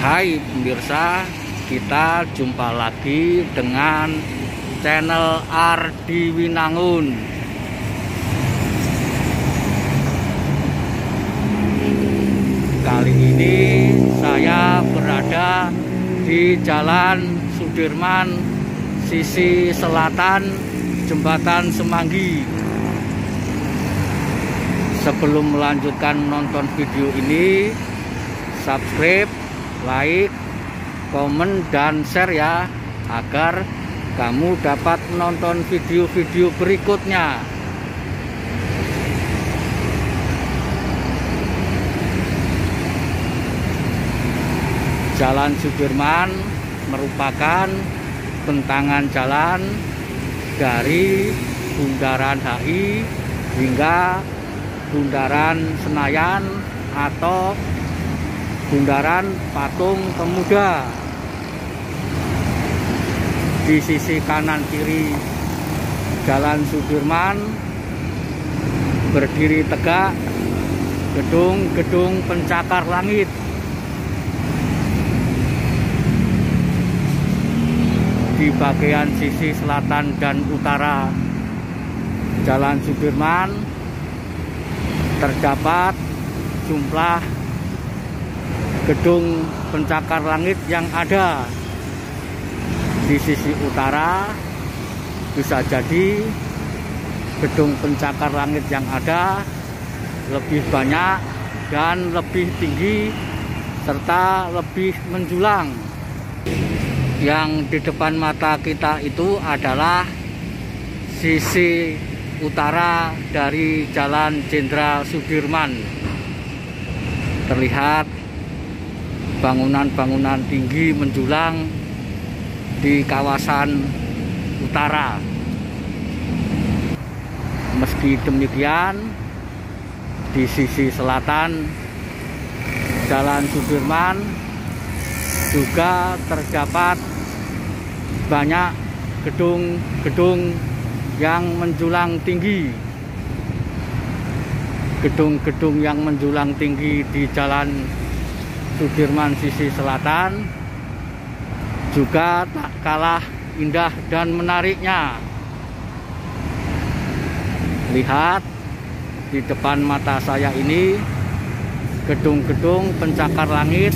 Hai pemirsa, kita jumpa lagi dengan channel Ardi Winangun. Kali ini saya berada di Jalan Sudirman, sisi selatan Jembatan Semanggi. Sebelum melanjutkan menonton video ini, subscribe, like, komen, dan share ya, agar kamu dapat menonton video-video berikutnya. Jalan Sudirman merupakan bentangan jalan dari Bundaran HI hingga Bundaran Senayan atau Bundaran Patung Pemuda. Di sisi kanan kiri Jalan Sudirman berdiri tegak gedung-gedung pencakar langit. Di bagian sisi selatan dan utara Jalan Sudirman terdapat jumlah gedung pencakar langit yang ada. Di sisi utara bisa jadi gedung pencakar langit yang ada lebih banyak dan lebih tinggi serta lebih menjulang. Yang di depan mata kita itu adalah sisi utara dari Jalan Jenderal Sudirman. Terlihat bangunan-bangunan tinggi menjulang di kawasan utara. Meski demikian, di sisi selatan Jalan Sudirman juga terdapat banyak gedung-gedung yang menjulang tinggi. Gedung-gedung yang menjulang tinggi di Jalan Sudirman sisi selatan juga tak kalah indah dan menariknya. Lihat di depan mata saya ini gedung-gedung pencakar langit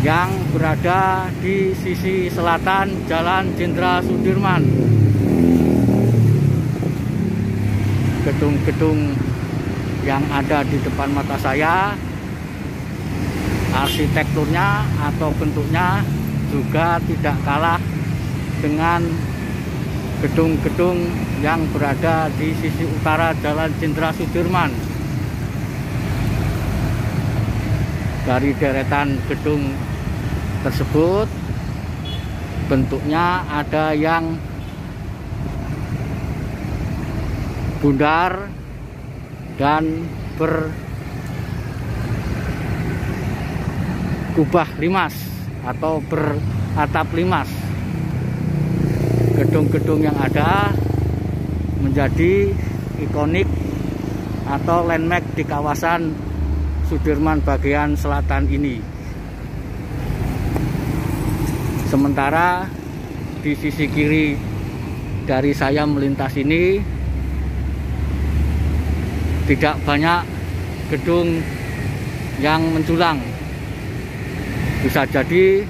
yang berada di sisi selatan Jalan Jenderal Sudirman. Gedung-gedung yang ada di depan mata saya, arsitekturnya atau bentuknya juga tidak kalah dengan gedung-gedung yang berada di sisi utara Jalan Jenderal Sudirman. Dari deretan gedung tersebut, bentuknya ada yang bundar dan berkubah limas atau beratap limas. Gedung-gedung yang ada menjadi ikonik atau landmark di kawasan Sudirman bagian selatan ini. Sementara di sisi kiri dari saya melintas ini tidak banyak gedung yang menjulang. Bisa jadi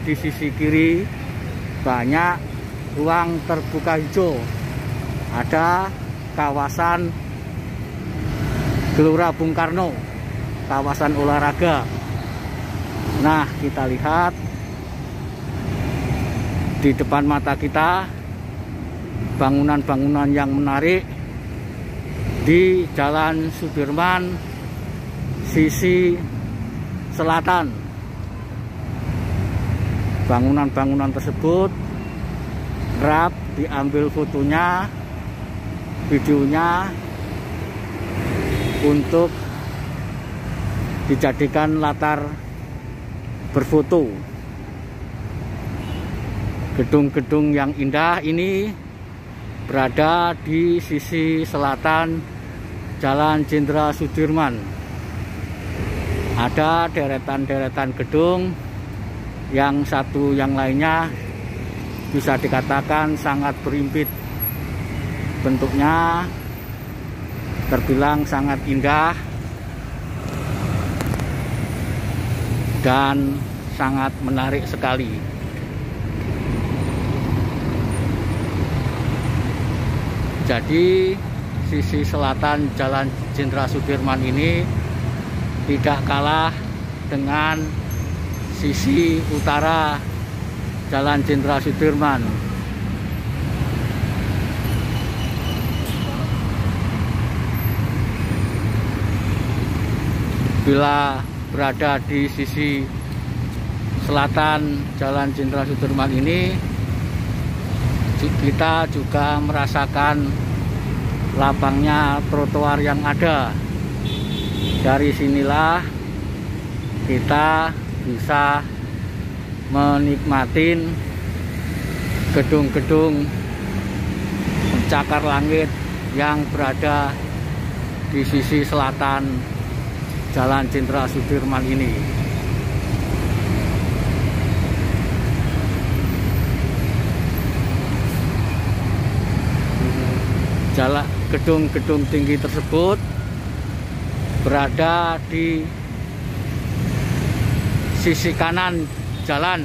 di sisi kiri banyak ruang terbuka hijau. Ada kawasan Gelora Bung Karno, kawasan olahraga. Nah, kita lihat di depan mata kita bangunan-bangunan yang menarik di Jalan Sudirman sisi selatan. Bangunan-bangunan tersebut kerap diambil fotonya, videonya untuk dijadikan latar berfoto. Gedung-gedung yang indah ini berada di sisi selatan Jalan Jenderal Sudirman. Ada deretan-deretan gedung yang satu yang lainnya bisa dikatakan sangat berimpit. Bentuknya terbilang sangat indah dan sangat menarik sekali. Jadi sisi selatan Jalan Jenderal Sudirman ini tidak kalah dengan sisi utara Jalan Jenderal Sudirman. Bila berada di sisi selatan Jalan Jenderal Sudirman ini, kita juga merasakan lapangnya trotoar yang ada. Dari sinilah kita bisa menikmati gedung-gedung pencakar langit yang berada di sisi selatan Jalan Jenderal Sudirman ini. Gedung-gedung tinggi tersebut berada di sisi kanan jalan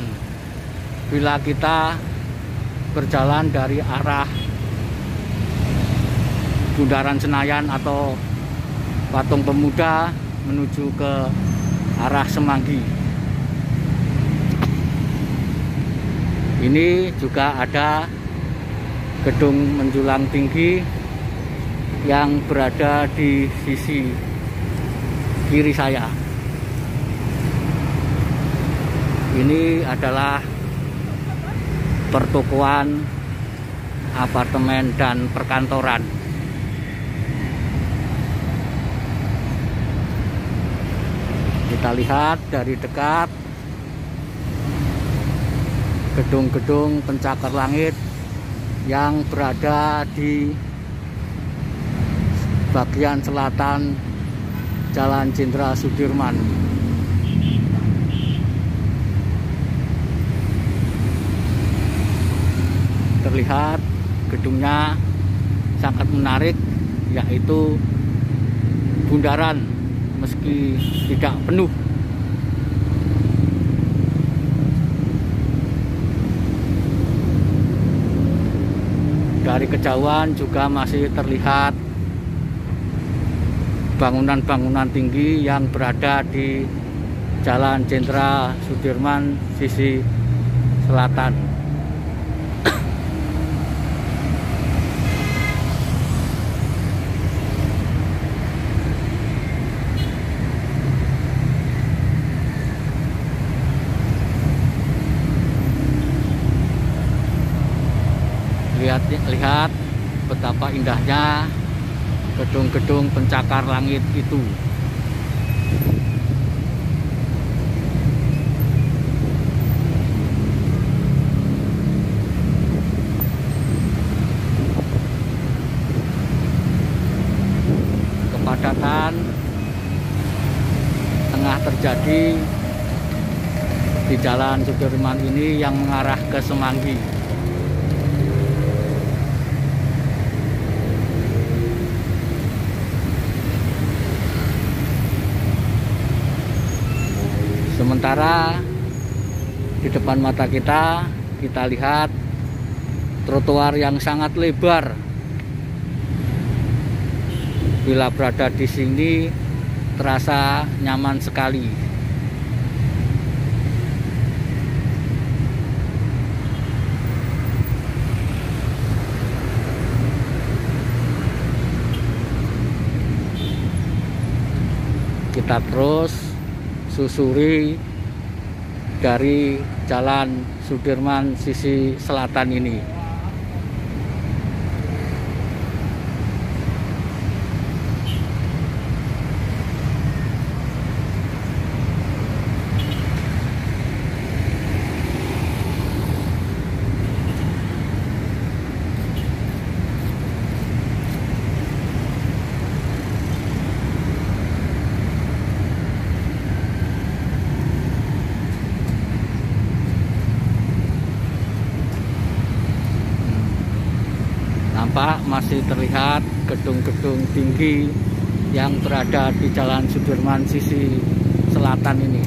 bila kita berjalan dari arah Bundaran Senayan atau Patung Pemuda menuju ke arah Semanggi. Ini juga ada gedung menjulang tinggi yang berada di sisi kiri saya. Ini adalah pertokoan, apartemen, dan perkantoran. Kita lihat dari dekat gedung-gedung pencakar langit yang berada di bagian selatan Jalan Jenderal Sudirman. Terlihat gedungnya sangat menarik, yaitu bundaran meski tidak penuh. Dari kejauhan juga masih terlihat bangunan-bangunan tinggi yang berada di Jalan Jenderal Sudirman sisi selatan. Lihat betapa indahnya gedung-gedung pencakar langit itu. Kepadatan tengah terjadi di Jalan Sudirman ini yang mengarah ke Semanggi. Sementara di depan mata kita lihat trotoar yang sangat lebar. Bila berada di sini terasa nyaman sekali. Kita terus susuri dari Jalan Sudirman sisi selatan ini. Nampak masih terlihat gedung-gedung tinggi yang berada di Jalan Sudirman sisi selatan ini.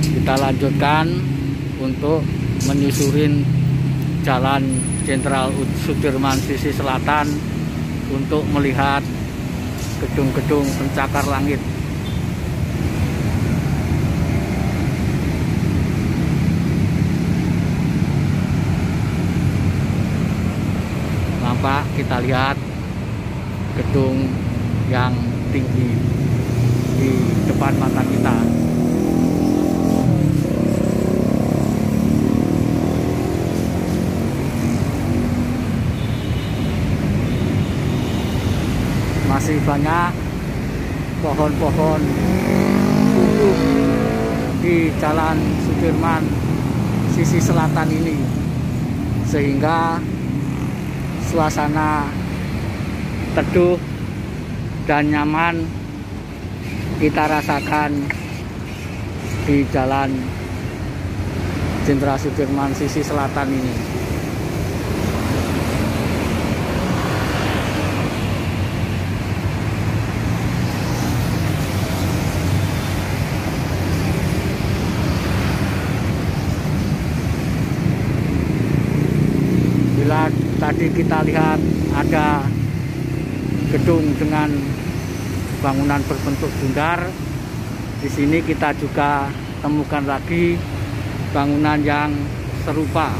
Kita lanjutkan untuk menyusurin Jalan Jenderal Sudirman sisi selatan untuk melihat gedung-gedung pencakar langit. Nampak kita lihat gedung yang tinggi di depan mata kita. Masih banyak pohon-pohon tumbuh di Jalan Sudirman sisi selatan ini, sehingga suasana teduh dan nyaman kita rasakan di Jalan Jenderal Sudirman sisi selatan ini. Bila tadi kita lihat ada gedung dengan bangunan berbentuk bundar, di sini kita juga temukan lagi bangunan yang serupa.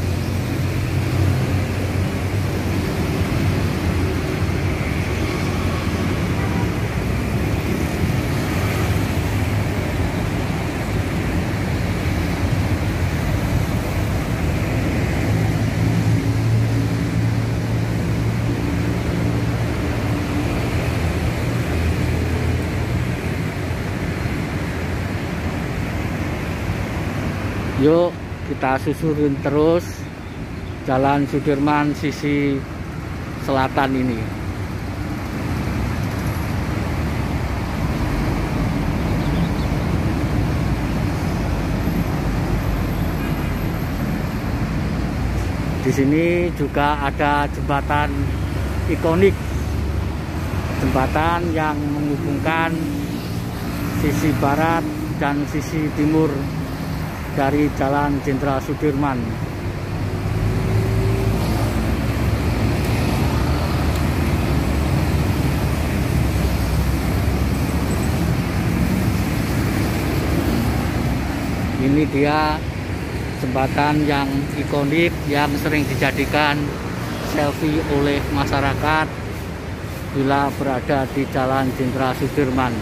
Yuk kita susurin terus Jalan Sudirman sisi selatan ini. Di sini juga ada jembatan ikonik, jembatan yang menghubungkan sisi barat dan sisi timur dari Jalan Jenderal Sudirman. Ini dia jembatan yang ikonik yang sering dijadikan selfie oleh masyarakat bila berada di Jalan Jenderal Sudirman.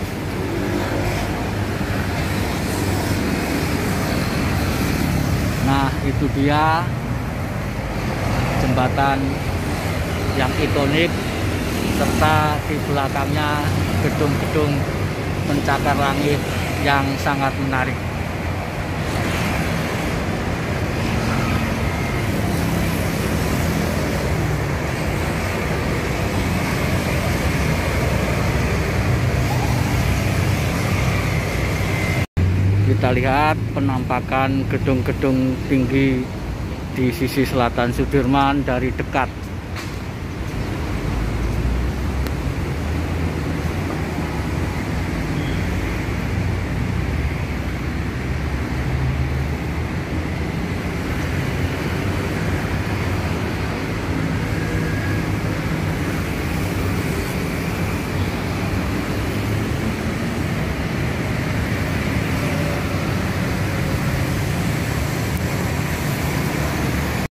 Nah, itu dia jembatan yang ikonik serta di belakangnya gedung-gedung pencakar langit yang sangat menarik. Kita lihat penampakan gedung-gedung tinggi di sisi selatan Sudirman dari dekat.